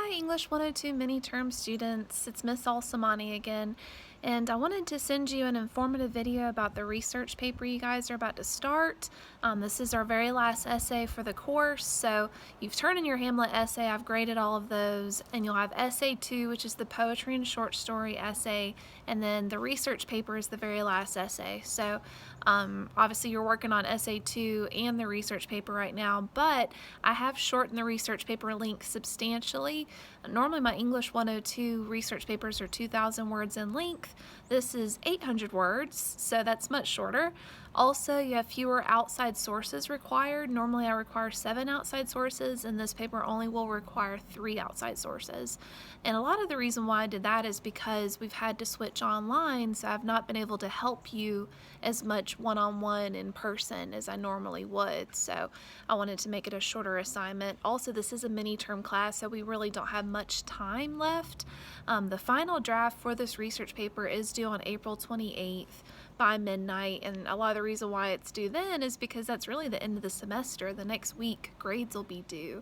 Hi, English 102 mini term students. It's Miss Alsamani again, and I wanted to send you an informative video about the research paper you guys are about to start. This is our very last essay for the course, so you've turned in your Hamlet essay. I've graded all of those, and you'll have essay 2, which is the poetry and short story essay, and then the research paper is the very last essay. So obviously you're working on essay 2 and the research paper right now, but I have shortened the research paper length substantially. Normally my English 102 research papers are 2,000 words in length. This is 800 words, so that's much shorter. Also, you have fewer outside sources required. Normally I require 7 outside sources, and this paper only will require 3 outside sources. And a lot of the reason why I did that is because we've had to switch online, so I've not been able to help you as much one-on-one in person as I normally would. So I wanted to make it a shorter assignment. Also, this is a mini-term class, so we really don't have much time left. The final draft for this research paper is due on April 28th by midnight, and a lot of the reason why it's due then is because that's really the end of the semester. The next week grades will be due,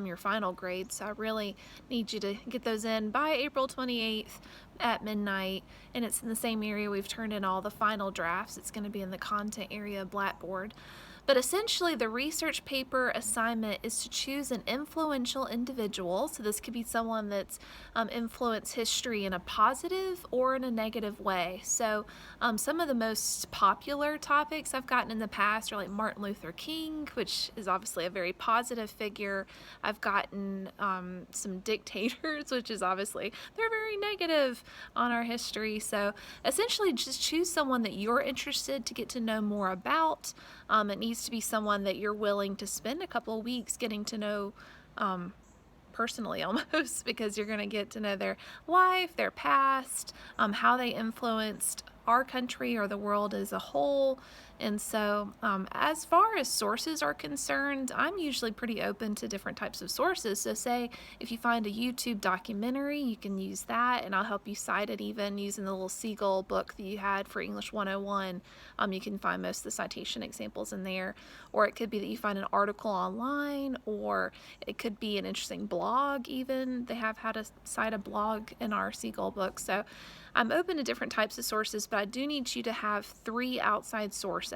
your final grades, so I really need you to get those in by April 28th at midnight, and it's in the same area we've turned in all the final drafts. It's going to be in the content area of Blackboard. But essentially, the research paper assignment is to choose an influential individual. So this could be someone that's influenced history in a positive or in a negative way. So some of the most popular topics I've gotten in the past are like Martin Luther King, which is obviously a very positive figure. I've gotten some dictators, which is obviously, they're very negative on our history. So essentially, just choose someone that you're interested to get to know more about. It needs to be someone that you're willing to spend a couple of weeks getting to know personally almost, because you're going to get to know their life, their past, how they influenced our country or the world as a whole. And so as far as sources are concerned, I'm usually pretty open to different types of sources. So say if you find a YouTube documentary, you can use that, and I'll help you cite it even using the little Seagull book that you had for English 101. You can find most of the citation examples in there. Or it could be that you find an article online, or it could be an interesting blog even. They have how to cite a blog in our Seagull book. So I'm open to different types of sources, but I do need you to have 3 outside sources.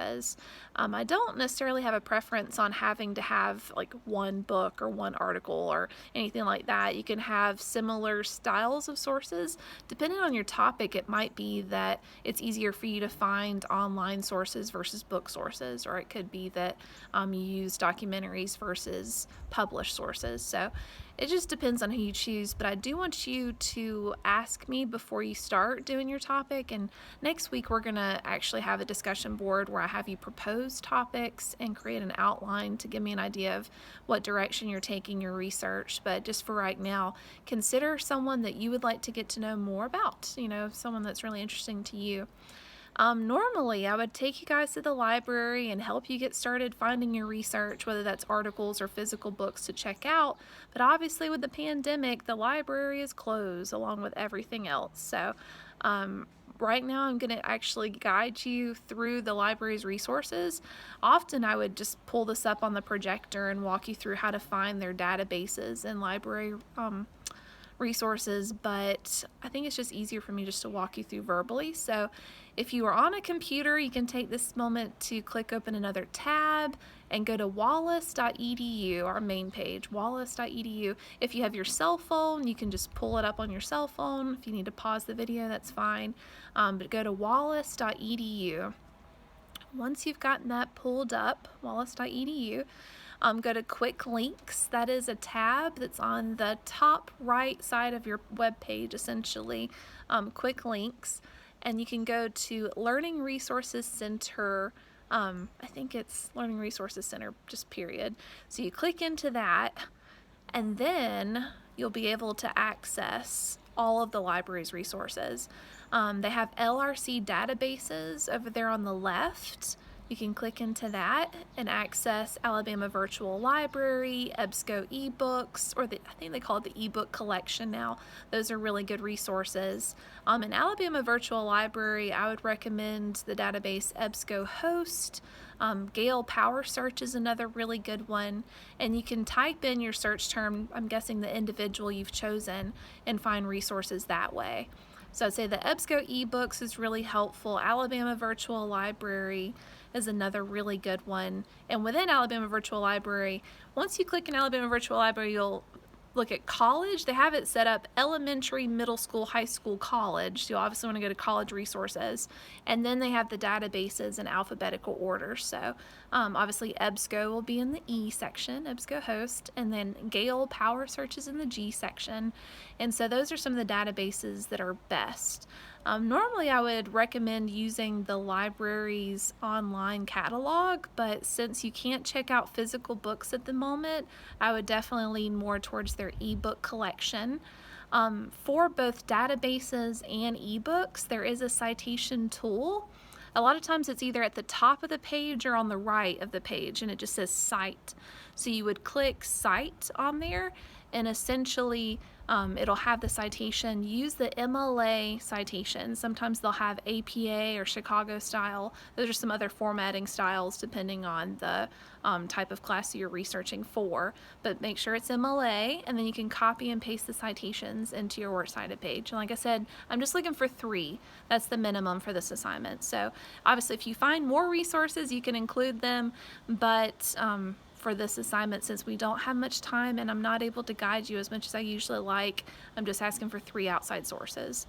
I don't necessarily have a preference on having to have like one book or one article or anything like that. You can have similar styles of sources. Depending on your topic, it might be that it's easier for you to find online sources versus book sources, or it could be that you use documentaries versus published sources. So it just depends on who you choose, but I do want you to ask me before you start doing your topic. And next week we're going to actually have a discussion board where I have you propose topics and create an outline to give me an idea of what direction you're taking your research. But just for right now, consider someone that you would like to get to know more about, someone that's really interesting to you. Normally, I would take you guys to the library and help you get started finding your research, whether that's articles or physical books to check out. But obviously, with the pandemic, the library is closed along with everything else. So right now, I'm going to actually guide you through the library's resources. Often, I would just pull this up on the projector and walk you through how to find their databases and library resources, but I think it's just easier for me just to walk you through verbally. So if you are on a computer, you can take this moment to click open another tab and go to wallace.edu, our main page, wallace.edu. If you have your cell phone, you can just pull it up on your cell phone. If you need to pause the video, that's fine. But go to wallace.edu. Once you've gotten that pulled up, wallace.edu, go to Quick Links. That is a tab that's on the top right side of your web page, essentially, Quick Links. And you can go to Learning Resources Center. I think it's Learning Resources Center, just period. So you click into that, and then you'll be able to access all of the library's resources. They have LRC databases over there on the left. You can click into that and access Alabama Virtual Library, EBSCO ebooks, or I think they call it the ebook collection now. Those are really good resources. In Alabama Virtual Library, I would recommend the database EBSCO Host. Gale Power Search is another really good one, and you can type in your search term, I'm guessing the individual you've chosen, and find resources that way. So I'd say the EBSCO ebooks is really helpful. Alabama Virtual Library is another really good one. And within Alabama Virtual Library, once you click in Alabama Virtual Library, you'll look at college. They have it set up elementary, middle school, high school, college. So you obviously want to go to college resources. And then they have the databases in alphabetical order. So obviously EBSCO will be in the E section, EBSCO host, and then Gale Power Search is in the G section. And so those are some of the databases that are best. Normally I would recommend using the library's online catalog, but since you can't check out physical books at the moment, I would definitely lean more towards their ebook collection. For both databases and ebooks, there is a citation tool. A lot of times it's either at the top of the page or on the right of the page, and it just says Cite. So you would click Cite on there, and essentially it'll have the citation. Use the MLA citation. Sometimes they'll have APA or Chicago style. Those are some other formatting styles depending on the type of class you're researching for. But make sure it's MLA, and then you can copy and paste the citations into your works cited page. And like I said, I'm just looking for 3. That's the minimum for this assignment. So obviously if you find more resources, you can include them, but for this assignment, since we don't have much time and I'm not able to guide you as much as I usually like, I'm just asking for 3 outside sources.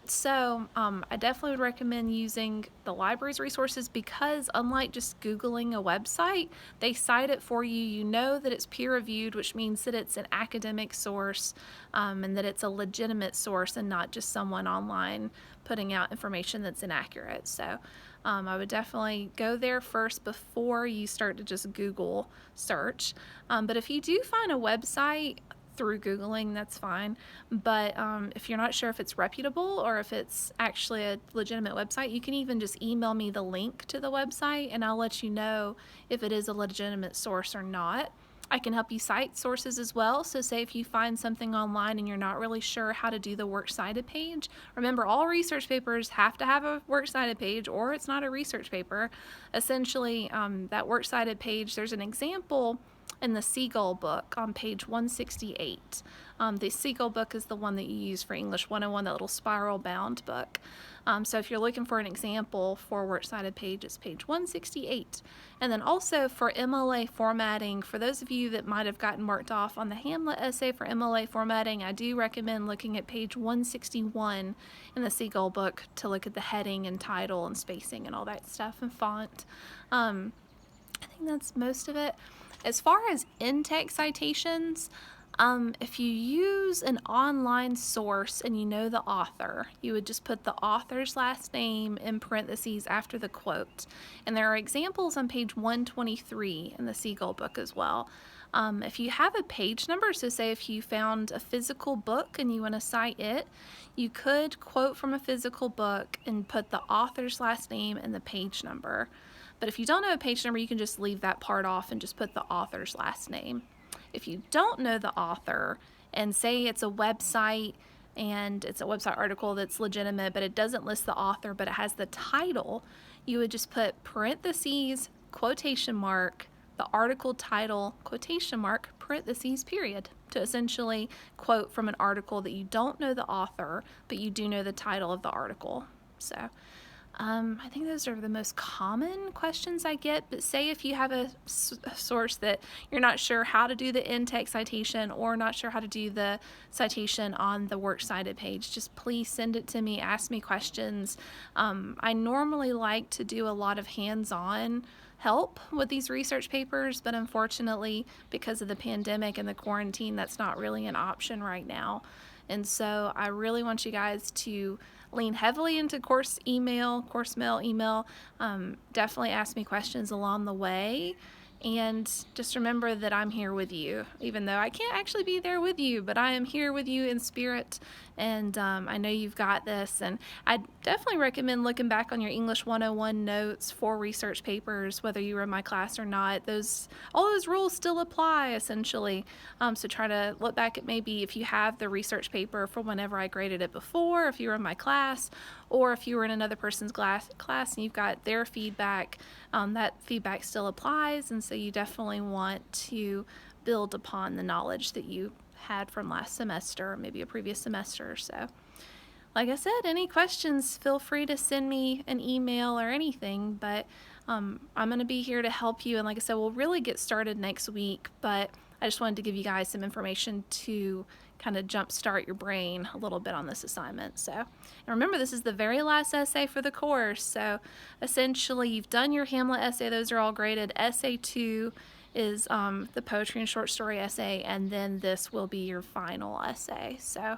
So I definitely would recommend using the library's resources because unlike just Googling a website, they cite it for you. You know that it's peer-reviewed, which means that it's an academic source and that it's a legitimate source and not just someone online putting out information that's inaccurate. So I would definitely go there first before you start to just Google search. But if you do find a website through Googling, that's fine. But if you're not sure if it's reputable or if it's actually a legitimate website, you can even just email me the link to the website and I'll let you know if it is a legitimate source or not. I can help you cite sources as well. So say if you find something online and you're not really sure how to do the works cited page, remember all research papers have to have a works cited page or it's not a research paper. Essentially, that works cited page, there's an example in the Seagull book on page 168. The Seagull book is the one that you use for English 101, that little spiral bound book. So if you're looking for an example for works cited page, it's page 168. And then also for MLA formatting, for those of you that might have gotten marked off on the Hamlet essay for MLA formatting, I do recommend looking at page 161 in the Seagull book to look at the heading and title and spacing and all that stuff and font. I think that's most of it. As far as in-text citations, if you use an online source and you know the author, you would just put the author's last name in parentheses after the quote. And there are examples on page 123 in the Seagull book as well. If you have a page number, so say if you found a physical book and you want to cite it, you could quote from a physical book and put the author's last name and the page number. But if you don't know a page number, you can just leave that part off and just put the author's last name. If you don't know the author and say it's a website and it's a website article that's legitimate, but it doesn't list the author, but it has the title, you would just put parentheses, quotation mark, the article title, quotation mark, parentheses, period, to essentially quote from an article that you don't know the author, but you do know the title of the article. So I think those are the most common questions I get, but say if you have a source that you're not sure how to do the in-text citation or not sure how to do the citation on the works cited page, just please send it to me, ask me questions. I normally like to do a lot of hands-on help with these research papers, but unfortunately, because of the pandemic and the quarantine, that's not really an option right now. And so I really want you guys to lean heavily into course mail email. Definitely ask me questions along the way. And just remember that I'm here with you, even though I can't actually be there with you, but I am here with you in spirit, and I know you've got this. And I definitely recommend looking back on your English 101 notes for research papers, whether you were in my class or not. All those rules still apply, essentially. So try to look back at maybe if you have the research paper from whenever I graded it before, if you were in my class, or if you were in another person's class and you've got their feedback, that feedback still applies, and so you definitely want to build upon the knowledge that you had from last semester or maybe a previous semester or so. Like I said, any questions, feel free to send me an email or anything, but I'm going to be here to help you. And like I said, we'll really get started next week, but I just wanted to give you guys some information to kind of jumpstart your brain a little bit on this assignment. So, and remember, this is the very last essay for the course. So essentially, you've done your Hamlet essay. Those are all graded. Essay 2 is the poetry and short story essay, and then this will be your final essay. So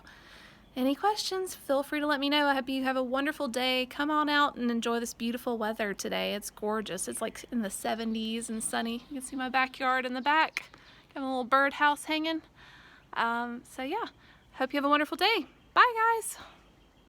any questions, feel free to let me know. I hope you have a wonderful day. Come on out and enjoy this beautiful weather today. It's gorgeous. It's like in the 70s and sunny. You can see my backyard in the back. Got a little birdhouse hanging. So yeah, hope you have a wonderful day. Bye, guys.